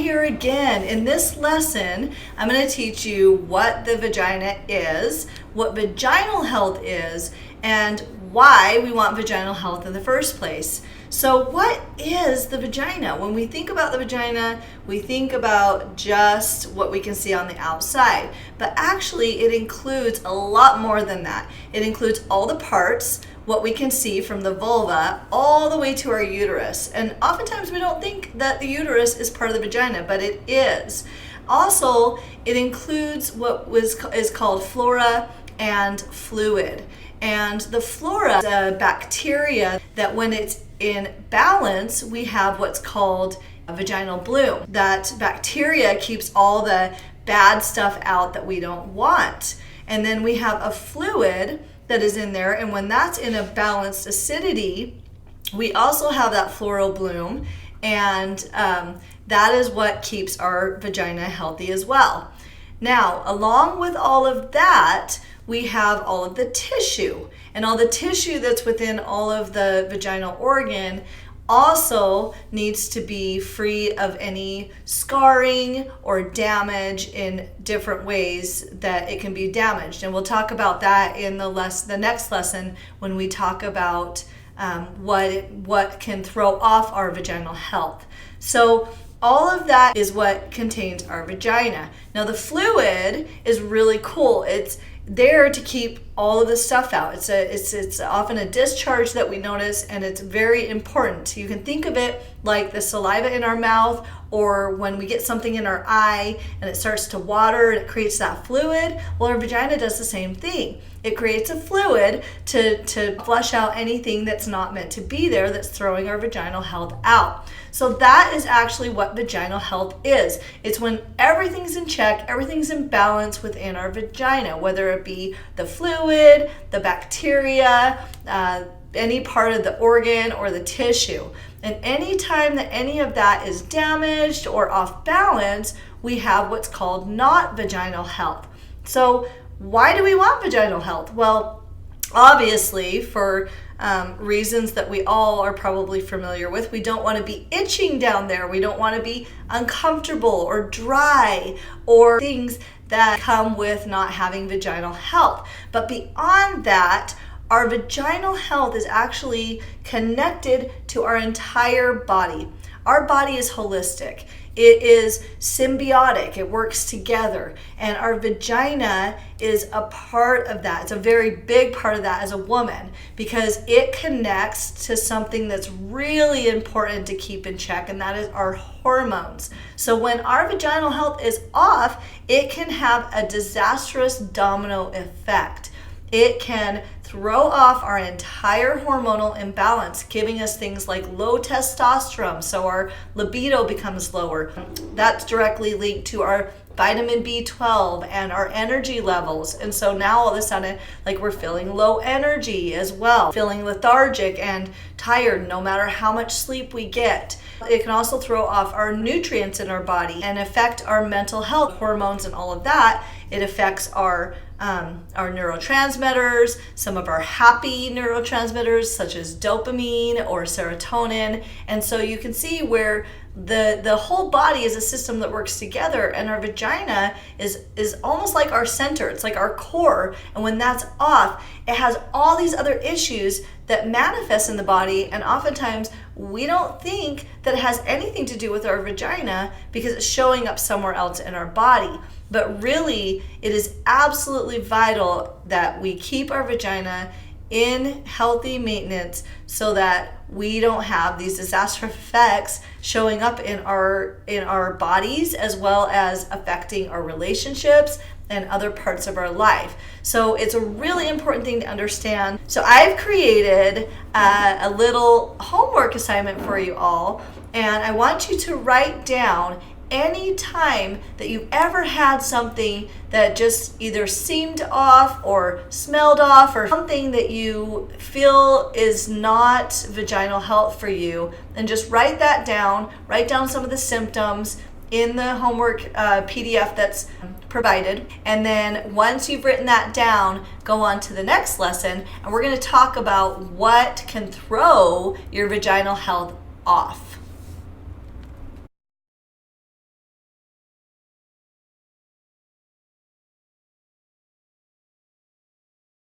Here again. In this lesson, I'm going to teach you what the vagina is, what vaginal health is, and why we want vaginal health in the first place. So what is the vagina? When we think about the vagina, we think about just what we can see on the outside, but actually it includes a lot more than that. It includes all the parts, what we can see from the vulva all the way to our uterus. And oftentimes we don't think that the uterus is part of the vagina, but it is. Also, it includes what is called flora and fluid. And the flora is a bacteria that when it's in balance, we have what's called a vaginal bloom. That bacteria keeps all the bad stuff out that we don't want. And then we have a fluid that is in there, and when that's in a balanced acidity, we also have that floral bloom, and that is what keeps our vagina healthy as well. Now, along with all of that, we have all of the tissue, and all the tissue that's within all of the vaginal organ also needs to be free of any scarring or damage in different ways that it can be damaged. And we'll talk about that in the next lesson when we talk about what can throw off our vaginal health. So all of that is what contains our vagina. Now the fluid is really cool. It's there to keep all of the stuff out. It's often a discharge that we notice, and it's very important. You can think of it like the saliva in our mouth, or when we get something in our eye and it starts to water and it creates that fluid. Well, our vagina does the same thing. It creates a fluid to flush out anything that's not meant to be there, that's throwing our vaginal health out. So that is actually what vaginal health is. It's when everything's in check, everything's in balance within our vagina, whether it be the fluid, the bacteria, any part of the organ or the tissue. And any time that any of that is damaged or off balance, we have what's called not vaginal health. So why do we want vaginal health? Well, obviously for reasons that we all are probably familiar with. We don't want to be itching down there. We don't want to be uncomfortable or dry or things that come with not having vaginal health. But beyond that, our vaginal health is actually connected to our entire body. Our body is holistic. It is symbiotic. It works together. And our vagina is a part of that. It's a very big part of that as a woman, because it connects to something that's really important to keep in check, and that is our hormones. So when our vaginal health is off, it can have a disastrous domino effect. It can throw off our entire hormonal imbalance, giving us things like low testosterone, so our libido becomes lower. That's directly linked to our vitamin B12 and our energy levels. And so now all of a sudden, like, we're feeling low energy as well, feeling lethargic and tired no matter how much sleep we get. It can also throw off our nutrients in our body and affect our mental health, hormones and all of that. It affects our neurotransmitters, some of our happy neurotransmitters such as dopamine or serotonin. And so you can see where the whole body is a system that works together, and our vagina is almost like our center. It's like our core. And when that's off, it has all these other issues that manifest in the body, and oftentimes we don't think that it has anything to do with our vagina because it's showing up somewhere else in our body. But really, it is absolutely vital that we keep our vagina in healthy maintenance so that we don't have these disastrous effects showing up in our bodies, as well as affecting our relationships and other parts of our life. So it's a really important thing to understand. So I've created a little homework assignment for you all, and I want you to write down any time that you've ever had something that just either seemed off or smelled off, or something that you feel is not vaginal health for you, and just write that down. Write down some of the symptoms in the homework PDF that's provided. And then once you've written that down, go on to the next lesson, and we're going to talk about what can throw your vaginal health off.